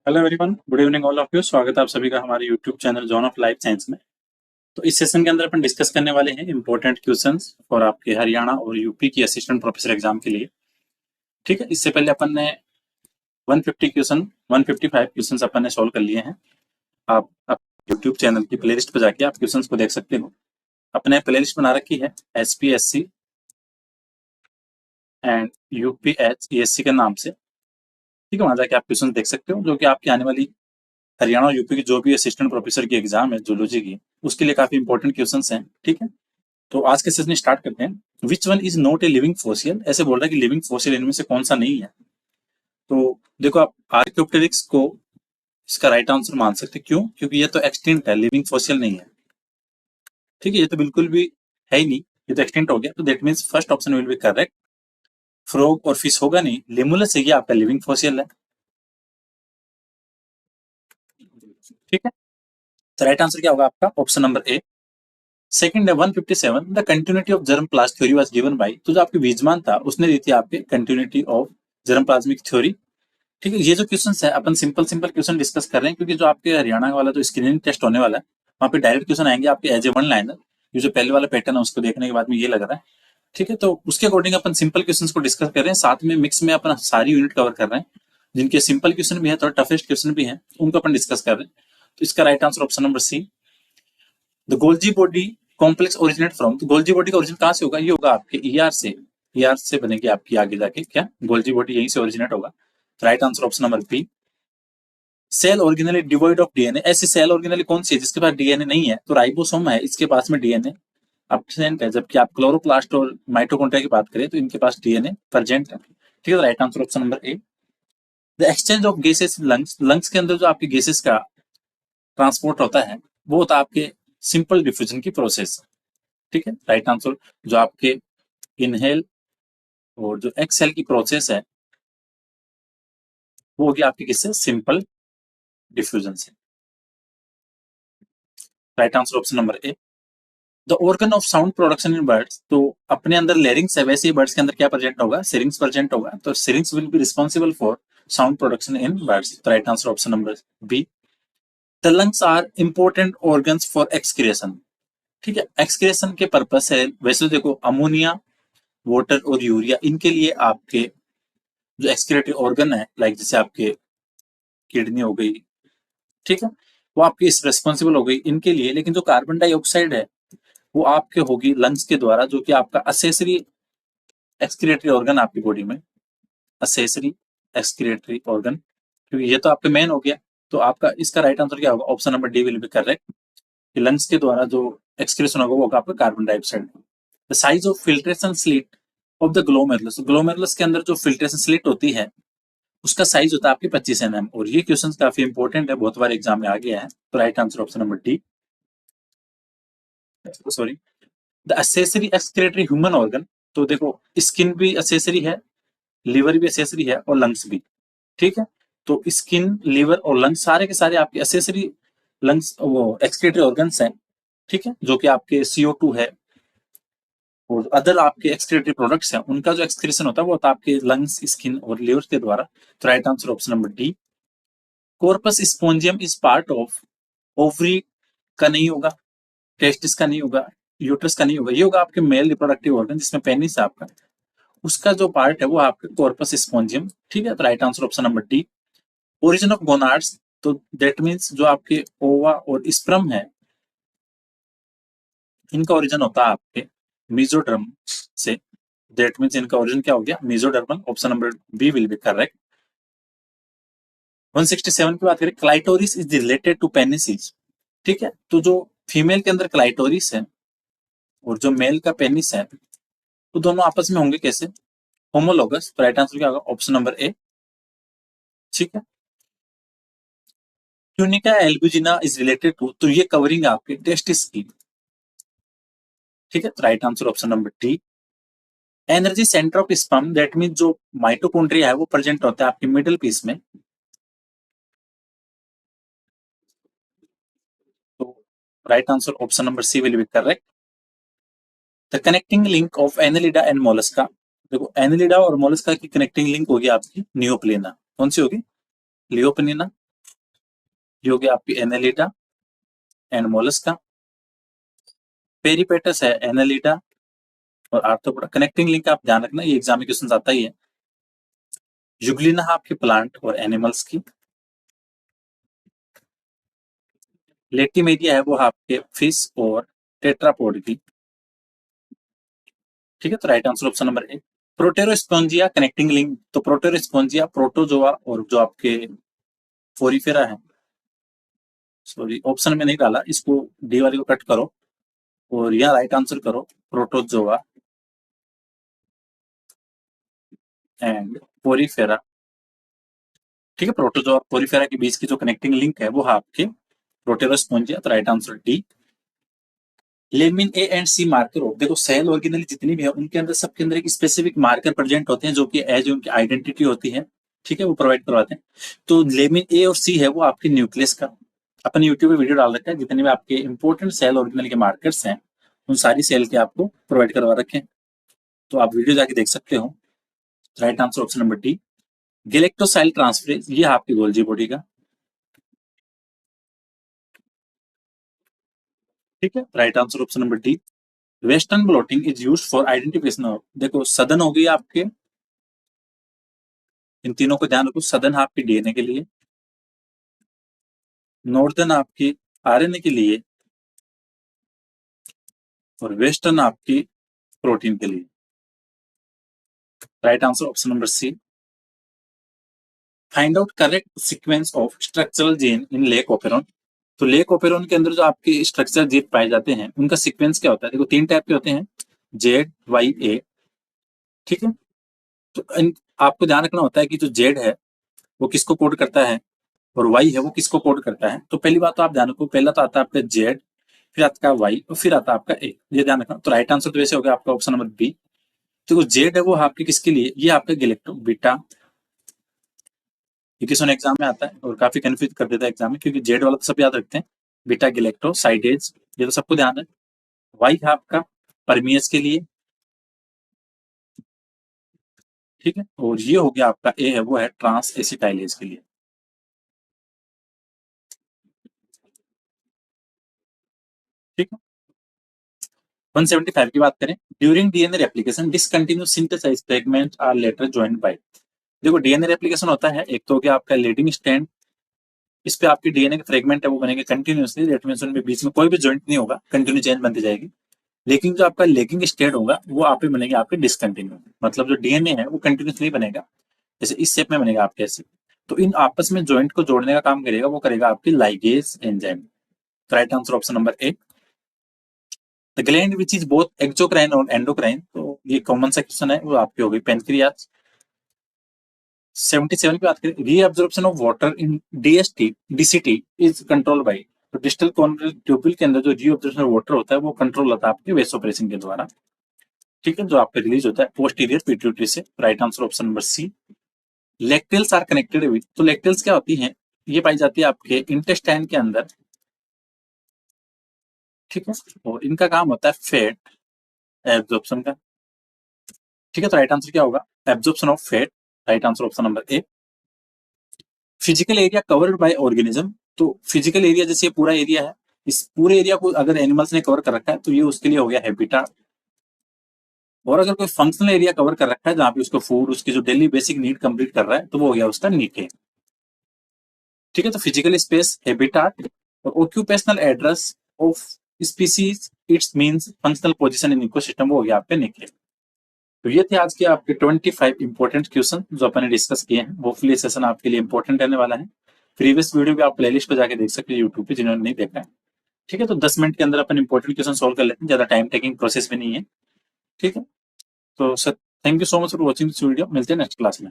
Hello everyone, good evening all of you. स्वागत है आप सभी का हमारे YouTube channel John of life science में। तो इस सेशन के अंदर अपन डिस्कस करने वाले हैं इंपॉर्टेंट क्वेश्चंस और आपके हरियाणा और यूपी की असिस्टेंट प्रोफेसर एग्जाम के लिए। ठीक है, इससे पहले अपन ने 150 क्वेश्चन 155 क्वेश्चंस अपन ने सॉल्व कर लिए हैं। आप यूट्यूब चैनल की प्लेलिस्ट पर जाके आप क्वेश्चंस को देख सकते हो। अपने प्लेलिस्ट बना रखी है SPSC एंड UPHESC के नाम से। ठीक है, वहां जाके आप क्वेश्चन देख सकते हो जो कि आपकी आने वाली हरियाणा और यूपी की जो भी असिस्टेंट प्रोफेसर की एग्जाम है जूलॉजी की, उसके लिए काफी इंपॉर्टेंट क्वेश्चंस हैं। ठीक है, तो आज के सेशन स्टार्ट करते हैं। Which one is not a living fossil, ऐसे बोल रहा है कि लिविंग फॉसिल इनमें से कौन सा नहीं है। तो देखो, आप आर्कियोप्टेरिक्स को इसका राइट आंसर मान सकते। क्यों? क्योंकि ये तो एक्सटिंक्ट है, लिविंग फॉसिल नहीं है। ठीक है, ये तो बिल्कुल भी है ही नहीं, ये तो एक्सटिंक्ट हो गया। तो that means first option will be correct. Frog और फिश होगा नहीं, लेमुलस है ये आपका लिविंग फॉसिल है। ठीक है, तो राइट आंसर क्या होगा आपका? ऑप्शन नंबर ए। सेकंड है 157, the continuity of germ plasm theory was given by. तो जो आपके विजमान था उसने दी थी आपके continuity of germ plasmic theory. ठीक है, ये जो क्वेश्चन है अपन सिंपल सिंपल क्वेश्चन डिस्कस कर रहे हैं, क्योंकि जो आपके हरियाणा वाला जो स्क्रीनिंग टेस्ट होने वाला है वहाँ पे डायरेक्ट क्वेश्चन आएंगे आपके एज ए वन लाइनर। ये जो पहले वाला पैटर्न है उसको देखने के बाद में ये लग रहा है। ठीक है, तो उसके अकॉर्डिंग अपन सिंपल क्वेश्चन को डिस्कस कर रहे हैं, साथ में मिक्स में अपन सारी यूनिट कवर कर रहे हैं। जिनके सिंपल क्वेश्चन भी है, थोड़ा टफेस्ट क्वेश्चन भी है, उनको अपन डिस्कस कर रहे हैं। तो इसका right answer option number C. The Golgi body complex originate from. तो गोल्जी बॉडी का ओरिजिन कहाँ से होगा? ये होगा आपके ईआर से। ईआर से बनेगी आपकी आगे जाके क्या गोल्जी बॉडी, यहीं से ओरिजिनेट होगा। Right answer option number B. Cell organelle devoid of DNA. ऐसी सेल ऑर्गेनली कौन सी है जिसके पास डीएनए नहीं है? तो राइबोसोम है, इसके पास में डीएनए एब्सेंट है। जबकि आप क्लोरोप्लास्ट और माइटोकॉन्ड्रिया की बात करें तो इनके पास डीएनए प्रेजेंट है। ठीक है, right answer option number A. The exchange of gases lungs. Lungs के अंदर जो आपके गैसेस का ट्रांसपोर्ट होता है वो होता है आपके सिंपल डिफ्यूजन की प्रोसेस। ठीक है, राइट आंसर। जो आपके इनहेल और जो एक्सहेल की प्रोसेस है वो होगी आपकी किससे? सिंपल डिफ्यूजन से। Right answer option number A. The organ of sound production in birds. तो अपने अंदर लेरिंग्स है, वैसे ही बर्ड्स के अंदर क्या प्रेजेंट होगा? सिरिंग्स प्रेजेंट होगा। तो syrinx will be responsible for sound production in birds. तो right answer option number B. The lungs are important organs for excretion. ठीक है, एक्सक्रिएशन के पर्पस है। वैसे तो देखो, अमोनिया, वाटर और यूरिया, इनके लिए आपके जो एक्सक्रिएटरी ऑर्गन है, लाइक जैसे आपके किडनी हो गई, ठीक है, वो आपकी इस रेस्पॉन्सिबल हो गई इनके लिए। लेकिन जो कार्बन डाइऑक्साइड है वो आपके होगी लंग्स के द्वारा, जो कि आपका असेसरी एक्सक्रिएटरी ऑर्गन आपकी बॉडी में। असेसरी एक्सक्रिएटरी ऑर्गन, क्योंकि ये तो आपके मेन हो गया। तो आपका इसका राइट आंसर क्या होगा? Option number D will be correct. कि लंग्स के द्वारा जो एक्सक्रेशन होगा वो होगा आपका carbon dioxide. The size of filtration slit of the glomerulus. Glomerulus के अंदर जो फिल्ट्रेशन स्लिट होती है उसका साइज होता है आपके 25 mm। और ये क्वेश्चन काफी इंपॉर्टेंट है, बहुत बार एग्जाम में आ गया है। तो right answer option number D. Sorry, the accessory excretory human organ. तो देखो, स्किन भी असेसरी है, लिवर भी असेसरी है और लंग्स भी। ठीक है, तो स्किन, लिवर और लंग्स सारे के सारे आपके असेसरी लंग्स वो एक्सक्रेटरी ऑर्गन्स हैं। ठीक है, जो कि आपके CO2 है और अदर आपके एक्सक्रेटरी प्रोडक्ट्स हैं, उनका जो एक्सक्रेशन होता है वो होता है आपके लंग्स, स्किन और लिवर के द्वारा। तो right answer option number D. Corpus spongiosum is part of. Ovary का नहीं होगा, टेस्टिस का नहीं होगा, यूट्रस का नहीं होगा, ये होगा आपके मेल रिप्रोडक्टिव ऑर्गन जिसमें पेनिस है आपका। उसका जो पार्ट है वो आपका कॉर्पस स्पोंजियम। ठीक है, तो right answer option number D. Origin of gonads. तो दैट मीन्स जो आपके ओवा और स्पर्म है इनका ओरिजिन होता है आपके मेसोडर्म से। दैट मीन्स इनका ओरिजिन क्या हो गया? Mesodermal. Option number B will be correct. 167 की बात करें, clitoris is related to penis. ठीक है, तो जो फीमेल के अंदर क्लाइटोरिस है और जो मेल का पेनिस है तो दोनों आपस में होंगे कैसे? होमोलोगस। तो राइट आंसर क्या होगा? ऑप्शन नंबर ए। ठीक है, ट्यूनिका एल्बुजिना इज रिलेटेड टू। तो ये कवरिंग है आपके टेस्टिस की। ठीक है, तो right answer option number D. Energy centre of sperm, that mean जो माइटोकॉन्ड्रिया है वो प्रेजेंट होता है आपके मिडिल पीस में। तो right answer option number C will be correct. The connecting link of Annelida and Mollusca. देखो, एनेलिडा और मोलस्का की कनेक्टिंग लिंक होगी आपकी नियोप्लेना। कौन सी होगी? लियोप्लेना। ये हो गया आपकी एनालिटा एंड मोलस्का। पेरिपेटस है एनालिटा और आर्थ्रोपोडा। कनेक्टिंग लिंक आप ध्यान रखना, ये एग्जाम में क्वेश्चन आता ही है। जुगलिना है आपके प्लांट और एनिमल्स की। लेटिमेरिया है वो आपके फिश और टेट्रापोड की। ठीक है, तो right answer option number A. Proterospongia connecting link, तो प्रोटेरोस्पोंजिया प्रोटोजोआ और जो आपके फोरिफेरा है, सॉरी ऑप्शन में नहीं डाला, इसको डी वाले को कट करो और यहाँ राइट आंसर करो प्रोटोजोआ एंड पोरीफेरा। ठीक है, प्रोटोजोआ और पोरीफेरा के बीच की जो कनेक्टिंग लिंक है वो है आपके प्रोटेरोस्पोंजिया, तो right answer D. Lamin A and C marker हो, देखो सेल ऑर्गेनल जितनी भी है उनके अंदर सबके अंदर एक स्पेसिफिक मार्कर प्रेजेंट होते हैं जो कि एज उनकी आइडेंटिटी होती है। ठीक है, वो प्रोवाइड करवाते हैं। तो लेमिन ए और सी है वो आपके न्यूक्लियस का, अपन यूट्यूब पे वीडियो डाल रखा है, जितने भी आपके इंपॉर्टेंट सेल ऑर्गेनल के मार्कर्स हैं उन सारी सेल के आपको प्रोवाइड करवा रखे हैं, तो आप वीडियो जाके देख सकते हो। Right answer option number D. Galactosyl transferase, ये आपकी गोल्जी बॉडी का। ठीक है, right answer option number D. Western blotting is used for identification of, देखो सदन हो गई आपके, इन तीनों को ध्यान रखो, सदन आपकी डीएनए के लिए, नॉर्दर्न आपकी आरएनए के लिए और वेस्टर्न आपकी प्रोटीन के लिए। Right answer option number C. Find out correct sequence of structural gene in lac operon, तो लेक ओपेरॉन के अंदर जो आपके स्ट्रक्चर जीन पाए जाते हैं उनका सीक्वेंस क्या होता है, देखो तीन टाइप के होते हैं, जेड वाई ए। ठीक है, तो आपको ध्यान रखना होता है कि जो जेड है वो किसको कोड करता है और वाई है वो किसको कोड करता है। तो पहली बात तो आप ध्यान रखो, पहला तो आता है आपका जेड, फिर आता है वाई और फिर आता है आपका ए, ये ध्यान रखना। तो राइट आंसर तो वैसे हो गया आपका ऑप्शन नंबर बी। तो जेड है वो आपके किसके लिए, ये आपका गैलेक्टो बीटा, ये क्वेश्चन एग्जाम में आता है और काफी कंफ्यूज कर देता है एग्जाम में, क्योंकि जेड वाला तो सब याद रखते हैं, बीटा गैलेक्टो साइडेज ये तो सबको ध्यान है। वाई है आपका परमियस के लिए। ठीक है, और ये हो गया आपका ए है वो है ट्रांस एसिटाइलेज के लिए। ठीक है, 175 की बात करें, during DNA replication discontinuous synthesize fragment are later joined by, देखो डीएनए रेप्लिकेशन होता है, एक तो हो गया आपका लीडिंग स्ट्रैंड, इस पे आपकी डीएनए के फ्रेगमेंट है वो बनेंगे कंटिन्यूअसली, दैट मींस उनमें बीच में कोई भी जॉइंट नहीं होगा, कंटिन्यू चेन बनती जाएगी। लेकिन जो आपका लेगिंग स्टेट होगा वो आप पे बनेगा आपके डिसकंटिन्यू, मतलब जो डीएनए है वो कंटिन्यूसली बनेगा, जैसे इस शेप में बनेगा आपके ऐसे। तो इन आपस में जॉइंट को जोड़ने का काम करेगा वो करेगा आपकी लाइगेज एंजाइम। तो right answer option number A. The gland which is both exocrine और एंडोक्राइन, तो ये कॉमन सा क्वेश्चन है, वो आपकी हो गई पेनक्रियाज। 77 की बात करें, reabsorption of water in DST DCT is control by, तो डिस्टल कॉर्नियल ट्यूब्यूल के अंदर जो रीअब्जॉर्प्शन ऑफ वाटर होता है वो कंट्रोल होता है आपके वेसोप्रेसिन के द्वारा। ठीक है, जो आपके रिलीज होता है पोस्टीरियर पिट्यूटरी से। Right answer option number C. Lacteals are connected with, तो लेक्टिल्स क्या होती हैं, ये पाई जाती है आपके इंटेस्टाइन के अंदर। ठीक है, और इनका काम होता है फैट एब्जॉर्प्शन का। ठीक है, तो राइट आंसर क्या होगा, absorption of fat. Right answer option number A. Physical area covered by organism, तो फिजिकल एरिया जैसे ये पूरा एरिया है, इस पूरे एरिया को अगर एनिमल्स ने कवर कर रखा है तो ये उसके लिए हो गया हैबिटाट। और अगर कोई फंक्शनल एरिया कवर कर रखा है जहां पे उसको फूड, उसकी जो डेली बेसिक नीड कंप्लीट कर रहा है, तो वो हो गया उसका नीचे। ठीक है, तो फिजिकल स्पेस हैबिटाट और occupational address of species it's means functional position in ecosystem, वो हो गया आपके नीचे। तो ये थे आज के आपके 25 इंपॉर्टेंट क्वेश्चन जो अपन ने डिस्कस किए हैं, होपफुली सेशन आपके लिए इंपॉर्टेंट रहने वाला है। प्रीवियस वीडियो भी आप प्लेलिस्ट पे जाके देख सकते हैं यूट्यूब पे, जिन्होंने नहीं देखा है। ठीक है, तो 10 मिनट के अंदर अपन इंपॉर्टेंट क्वेश्चन सॉल्व कर लेते हैं, ज्यादा टाइम टेकिंग प्रोसेस भी नहीं है। ठीक है, तो sir thank you so much for watching this video, मिलते हैं नेक्स्ट क्लास में।